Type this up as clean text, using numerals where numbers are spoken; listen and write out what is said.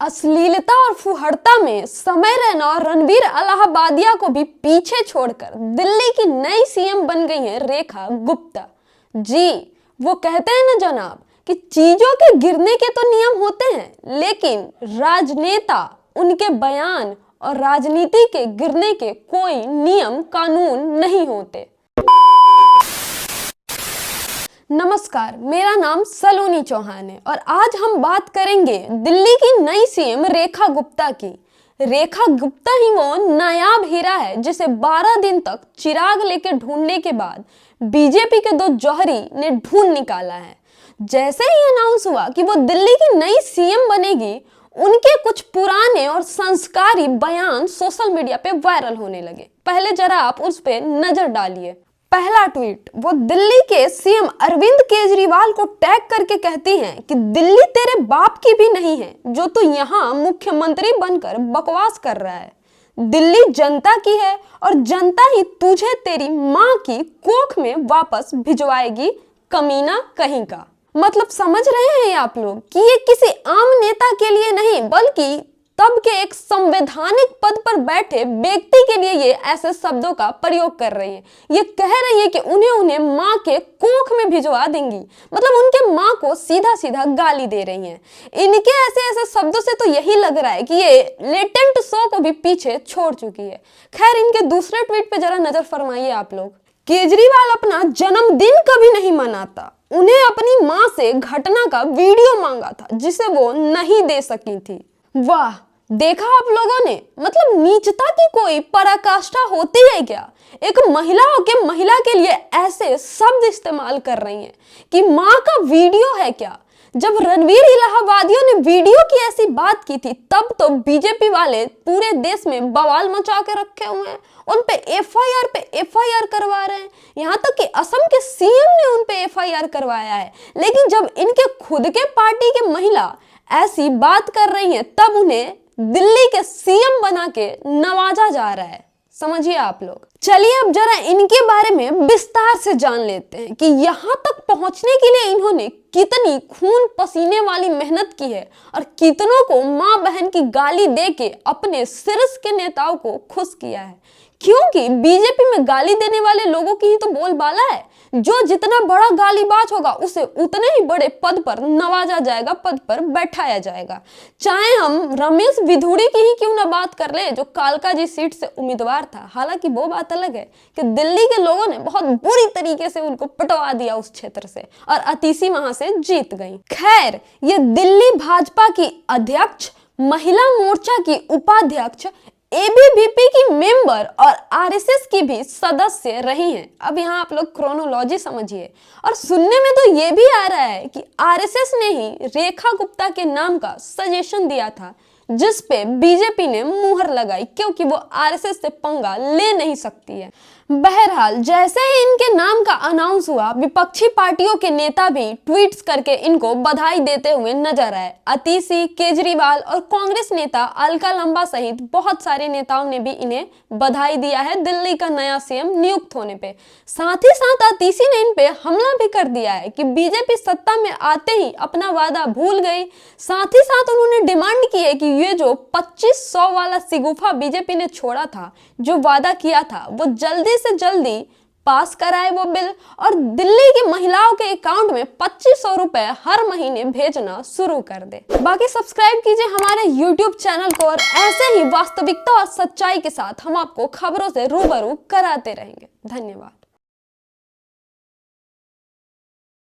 अश्लीलता और फुहड़ता में समय रैना और रणवीर अलाहाबादिया को भी पीछे छोड़कर दिल्ली की नई सीएम बन गई हैं रेखा गुप्ता। जी, वो कहते हैं ना जनाब कि चीजों के गिरने के तो नियम होते हैं, लेकिन राजनेता, उनके बयान और राजनीति के गिरने के कोई नियम कानून नहीं होते। नमस्कार, मेरा नाम सलोनी चौहान है और आज हम बात करेंगे दिल्ली की नई सीएम रेखा गुप्ता की। रेखा गुप्ता ही वो नायाब हीरा है जिसे 12 दिन तक चिराग लेके ढूंढने के बाद बीजेपी के दो जौहरी ने ढूंढ निकाला है। जैसे ही अनाउंस हुआ कि वो दिल्ली की नई सीएम बनेगी, उनके कुछ पुराने और संस्कारी बयान सोशल मीडिया पे वायरल होने लगे। पहले जरा आप उस पे नजर डालिए। पहला ट्वीट, वो दिल्ली के सीएम अरविंद केजरीवाल को टैग करके कहती हैं कि दिल्ली तेरे बाप की भी नहीं है जो तू यहाँ मुख्यमंत्री बनकर बकवास कर रहा है। दिल्ली जनता की है और जनता ही तुझे तेरी माँ की कोख में वापस भिजवाएगी, कमीना कहीं का। मतलब समझ रहे हैं आप लोग कि ये किसी आम नेता के लिए नहीं, बल्कि तब के एक संवैधानिक पद पर बैठे व्यक्ति के लिए ये ऐसे शब्दों का प्रयोग कर रही है। ये कह रही है कि उन्हें माँ के कोख में भिजवा देंगी, मतलब उनके माँ को सीधा सीधा गाली दे रही हैं। इनके ऐसे शब्दों से तो यही लग रहा है कि ये लेटेंट शो को भी पीछे छोड़ चुकी है। खैर, इनके दूसरे ट्वीट पे जरा नजर फरमाइए आप लोग। केजरीवाल अपना जन्मदिन कभी नहीं मनाता, उन्हें अपनी माँ से घटना का वीडियो मांगा था जिसे वो नहीं दे सकी थी। वाह, देखा आप लोगों ने, मतलब नीचता की कोई पराकाष्ठा होती है क्या? एक महिला होकर महिला के लिए ऐसे शब्द इस्तेमाल कर रही हैं कि माँ का वीडियो है क्या? जब रणवीर इलाहाबादियों ने वीडियो की ऐसी बात की थी, तब तो बीजेपी वाले पूरे देश में बवाल मचा के रखे हुए हैं, उन पे एफआईआर करवा रहे हैं। यहाँ तक कि असम के सीएम ने उन पे एफआईआर करवाया है। लेकिन जब इनके खुद के पार्टी के महिला ऐसी बात कर रही हैं, तब उन्हें दिल्ली के सीएम बना के नवाजा जा रहा है। समझिए आप लोग। चलिए अब जरा इनके बारे में विस्तार से जान लेते हैं कि यहाँ तक पहुंचने के लिए इन्होंने कितनी खून पसीने वाली मेहनत की है और कितनों को माँ बहन की गाली देके अपने शीर्ष के नेताओं को खुश किया है। क्योंकि बीजेपी में गाली देने वाले लोगों की ही तो बोलबाला है। जो जितना बड़ा गालीबाज होगा उसे उतने ही बड़े पद पर नवाजा जाएगा, पद पर बैठाया जाएगा। चाहे हम रमेश विधुड़ी की ही क्यों ना बात कर ले, जो कालका जी सीट से उम्मीदवार था। हालांकि वो बात अलग है कि दिल्ली के लोगों ने बहुत बुरी तरीके से उनको पटवा दिया उस क्षेत्र से और अतीसी वहां से जीत गई। खैर, ये दिल्ली भाजपा की अध्यक्ष, महिला मोर्चा की उपाध्यक्ष, एबीवीपी की मेंबर और आरएसएस की भी सदस्य रही हैं। अब यहाँ आप लोग क्रोनोलॉजी समझिए। और सुनने में तो ये भी आ रहा है कि आरएसएस ने ही रेखा गुप्ता के नाम का सजेशन दिया था, जिस पे बीजेपी ने मुहर लगाई, क्योंकि वो आरएसएस से पंगा ले नहीं सकती है। बहरहाल, जैसे ही इनके नाम का अनाउंस हुआ, विपक्षी पार्टियों के नेता भी ट्वीट्स करके इनको बधाई देते हुए नजर आए। अतीसी, केजरीवाल और कांग्रेस नेता अलका लंबा सहित बहुत सारे नेताओं ने भी इन्हें बधाई दिया है दिल्ली का नया सीएम नियुक्त होने पे। साथ ही साथ अतीसी ने इन पे हमला भी कर दिया है कि बीजेपी सत्ता में आते ही अपना वादा भूल गई। साथ ही साथ उन्होंने डिमांड की है कि ये जो 2500 वाला सिगुफा बीजेपी ने छोड़ा था, जो वादा किया था, वो जल्दी से जल्दी पास कराए वो बिल और दिल्ली की महिलाओं के अकाउंट में 2500 रुपए हर महीने भेजना शुरू कर दे। बाकी सब्सक्राइब कीजिए हमारे YouTube चैनल को और ऐसे ही वास्तविकता और सच्चाई के साथ हम आपको खबरों से रूबरू कराते रहेंगे। धन्यवाद।